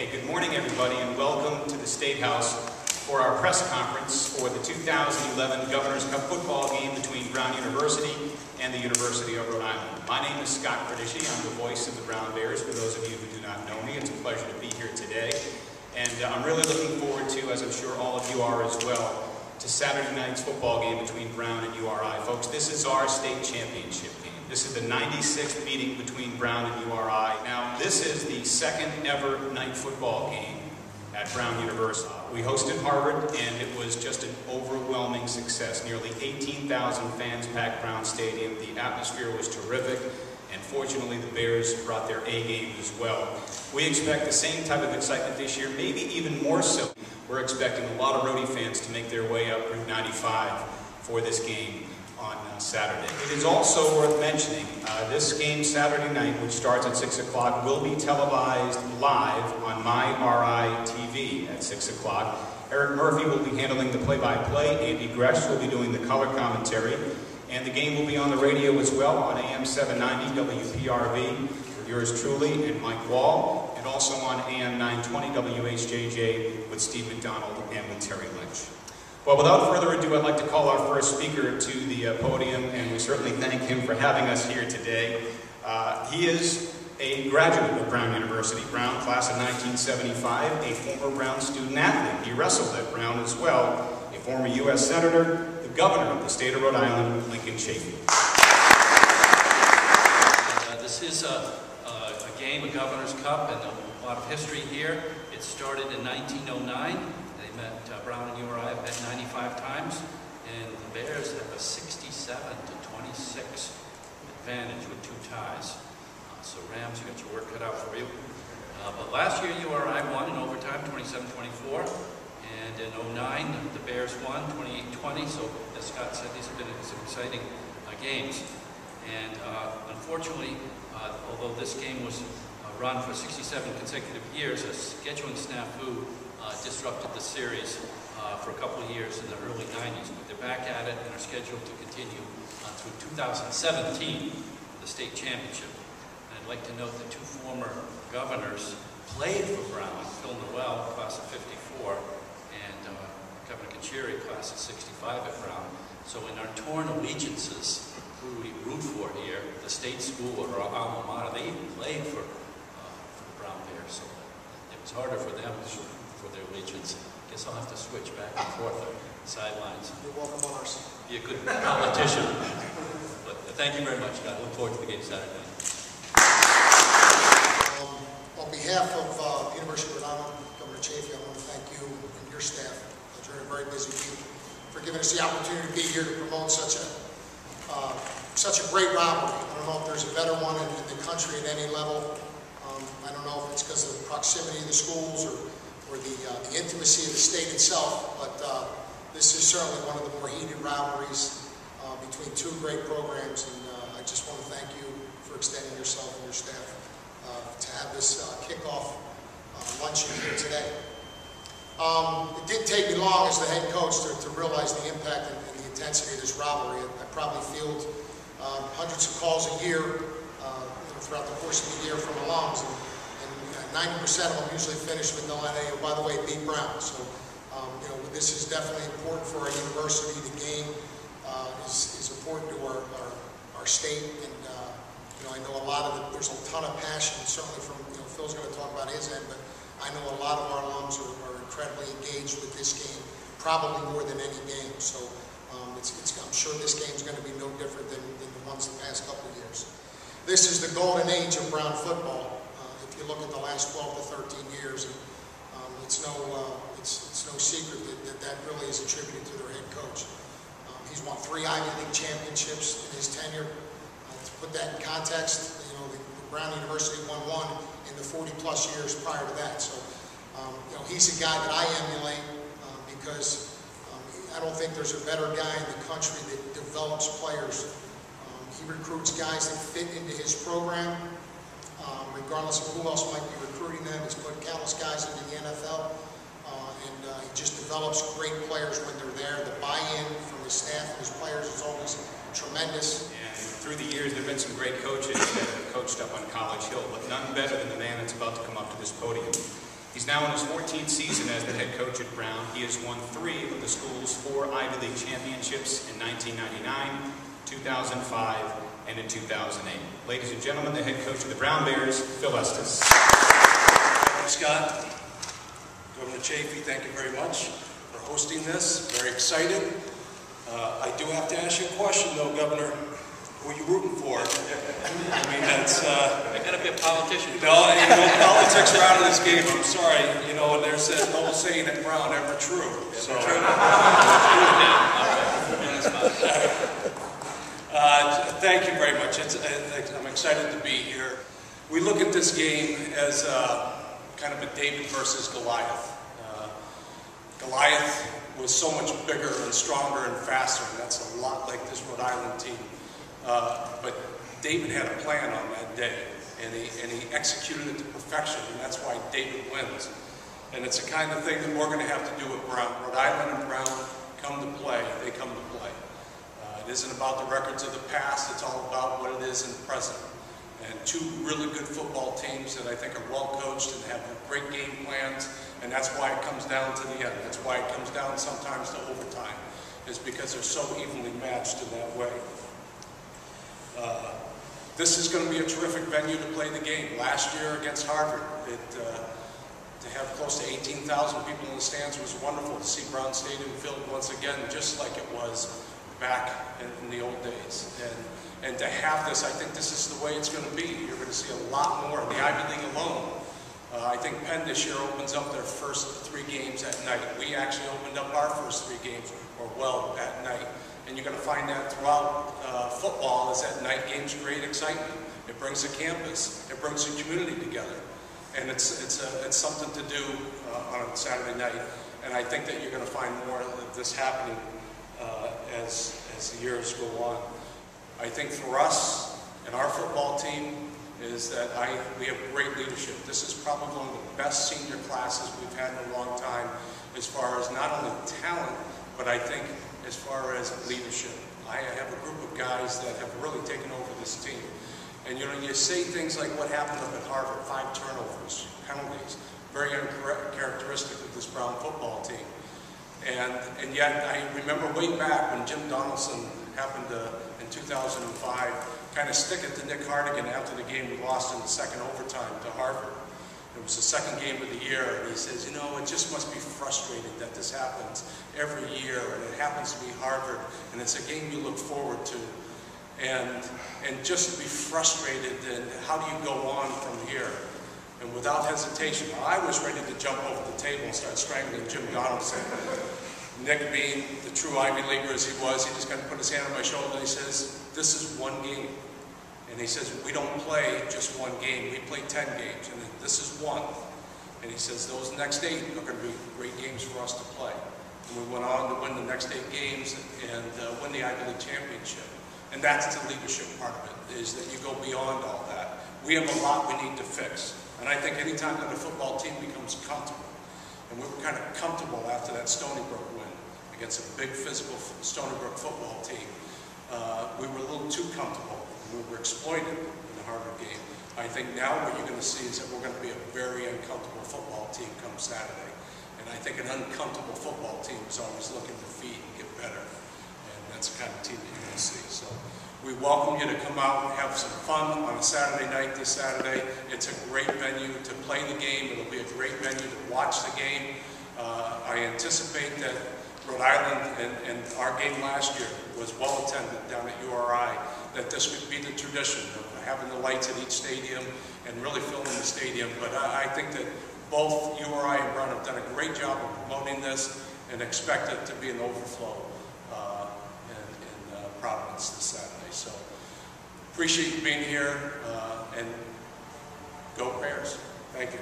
Okay, good morning everybody and welcome to the State House for our press conference for the 2011 Governor's Cup football game between Brown University and the University of Rhode Island. My name is Scott Cordischi. I'm the voice of the Brown Bears. For those of you who do not know me, it's a pleasure to be here today. And I'm really looking forward to, as I'm sure all of you are as well, to Saturday night's football game between Brown and URI. Folks, this is our state championship game. This is the 96th meeting between Brown and URI. Now, this is the second ever night football game at Brown University. We hosted Harvard, and it was just an overwhelming success. Nearly 18,000 fans packed Brown Stadium. The atmosphere was terrific, and fortunately the Bears brought their A game as well. We expect the same type of excitement this year, maybe even more so. We're expecting a lot of Rhodey fans to make their way up Route 95 for this game on Saturday. It is also worth mentioning, this game Saturday night, which starts at 6 o'clock, will be televised live on MyRI TV at 6 o'clock. Eric Murphy will be handling the play-by-play. Andy Gresh will be doing the color commentary. And the game will be on the radio as well on AM 790 WPRV with yours truly and Mike Wall, and also on AM 920 WHJJ with Steve McDonald and with Terry Lynch. Well, without further ado, I'd like to call our first speaker to the podium, and we certainly thank him for having us here today. He is a graduate of Brown University, Brown, class of 1975, a former Brown student athlete. He wrestled at Brown as well, a former U.S. Senator, the Governor of the state of Rhode Island, Lincoln Chaffee. This is a game, a Governor's Cup, and a lot of history here. It started in 1909. They met, Brown and URI have met 95 times, and the Bears have a 67-26 advantage with 2 ties. So Rams, you got your work cut out for you. But last year URI won in overtime, 27-24. And in 09, the Bears won 28-20, so as Scott said, these have been some exciting games. And unfortunately, although this game was run for 67 consecutive years, a scheduling snafu disrupted the series for a couple of years in the early 90s. But they're back at it and are scheduled to continue through 2017, the state championship. And I'd like to note that 2 former governors played for Brown, Phil Noel, class of 54, and Governor Chaffee, class of 65 at Brown. So in our torn allegiances, who we root for here, the state school or our alma mater, they even played for the Brown Bears. So it was harder for them for their allegiance. Guess I'll have to switch back and forth the sidelines. You're welcome on our side. Be a good politician. But thank you very much, Scott. I look forward to the game Saturday night. On behalf of the University of Rhode Island, Governor Chaffee, I want to thank you and your staff, during a very busy week, for giving us the opportunity to be here to promote such a great rivalry. I don't know if there's a better one in the country at any level. I don't know if it's because of the proximity of the schools or the intimacy of the state itself, but this is certainly one of the more heated rivalries between 2 great programs, and I just want to thank you for extending yourself and your staff to have this kickoff luncheon here today. It didn't take me long as the head coach to realize the impact and the intensity of this rivalry. I probably field hundreds of calls a year throughout the course of the year from alums, and 90% of them usually finish with no NA, oh, by the way, beat Brown. So this is definitely important for our university. The game is important to our state, and I know a lot of it. There's a ton of passion, certainly from Phil's going to talk about his end, but I know a lot of our alums are incredibly engaged with this game, probably more than any game. So I'm sure this game is going to be no different than the ones the past couple of years. This is the golden age of Brown football. If you look at the last 12 to 13 years, it's no secret that really is attributed to their head coach. He's won 3 Ivy League championships in his tenure. To put that in context, the Brown University won 1 in the 40-plus years prior to that. So, he's a guy that I emulate because I don't think there's a better guy in the country that develops players. He recruits guys that fit into his program, regardless of who else might be recruiting them. He's put countless guys into the NFL, and he just develops great players when they're there. The buy-in from his staff and his players is always tremendous. And through the years, there have been some great coaches that have coached up on College Hill, but none better than the man that's about to come up to this podium. He's now in his 14th season as the head coach at Brown. He has won 3 of the school's 4 Ivy League championships in 1999, 2005, and in 2008. Ladies and gentlemen, the head coach of the Brown Bears, Phil Estes. Thanks, Scott. Governor Chaffee, thank you very much for hosting this. Very excited. I do have to ask you a question, though, Governor. Who are you rooting for? I mean, that's... I gotta be a politician. No, politics are out of this game. I'm sorry. You know, there's that old saying at Brown, ever true. So, thank you very much. I'm excited to be here. We look at this game as kind of a David versus Goliath. Goliath was so much bigger and stronger and faster, and that's a lot like this Rhode Island team. But David had a plan on that day, and he executed it to perfection, and that's why David wins. And it's the kind of thing that we're going to have to do at Brown. Rhode Island and Brown come to play. They come to play. It isn't about the records of the past. It's all about what it is in the present. And 2 really good football teams that I think are well coached and have great game plans, and that's why it comes down to the end. That's why it comes down sometimes to overtime, is because they're so evenly matched in that way. This is going to be a terrific venue to play the game. Last year against Harvard, to have close to 18,000 people in the stands was wonderful. To see Brown Stadium filled once again, just like it was back in the old days. And to have this, I think this is the way it's going to be. You're going to see a lot more. The Ivy League alone, I think Penn this year opens up their first 3 games at night. We actually opened up our first 3 games, or well, at night. And you're going to find that throughout football, is that night games create excitement. It brings the campus. It brings the community together. And it's something to do on a Saturday night. And I think that you're going to find more of this happening as the years go on. I think for us and our football team is that we have great leadership. This is probably one of the best senior classes we've had in a long time, as far as not only talent, but I think as far as leadership. I have a group of guys that have really taken over this team. And you know, you say things like what happened up at Harvard, 5 turnovers, penalties, very uncharacteristic of this Brown football team. And yet I remember way back when Jim Donaldson happened in 2005, kind of stick it to Nick Hardigan after the game we lost in the second overtime to Harvard. It was the second game of the year, and he says, you know, it just must be frustrating that this happens every year, and it happens to be Harvard, and it's a game you look forward to. And just to be frustrated, and how do you go on from here? And without hesitation, I was ready to jump over the table and start strangling Jim Donaldson. Nick, being the true Ivy Leaguer as he was, he just kind of put his hand on my shoulder and he says, this is 1 game. And he says, we don't play just 1 game, we play 10 games, and this is 1. And he says, those next 8 are going to be great games for us to play. And we went on to win the next 8 games and win the Ivy League championship. And that's the leadership part of it, is that you go beyond all that. We have a lot we need to fix. And I think anytime that a football team becomes comfortable, and we were kind of comfortable after that Stony Brook win against a big physical Stony Brook football team, we were a little too comfortable. We were exploited in the Harvard game. I think now what you're going to see is that we're going to be a very uncomfortable football team come Saturday. And I think an uncomfortable football team is always looking to feed and get better. And that's the kind of team that you're going to see. So we welcome you to come out and have some fun on a Saturday night this Saturday. It's a great venue to play the game. It'll be a great venue to watch the game. I anticipate that Rhode Island and our game last year was well attended down at URI, that this would be the tradition of having the lights at each stadium and really filling the stadium. But I think that both URI and Brown have done a great job of promoting this and expect it to be an overflow in Providence this Saturday. So appreciate you being here and go Bears. Thank you.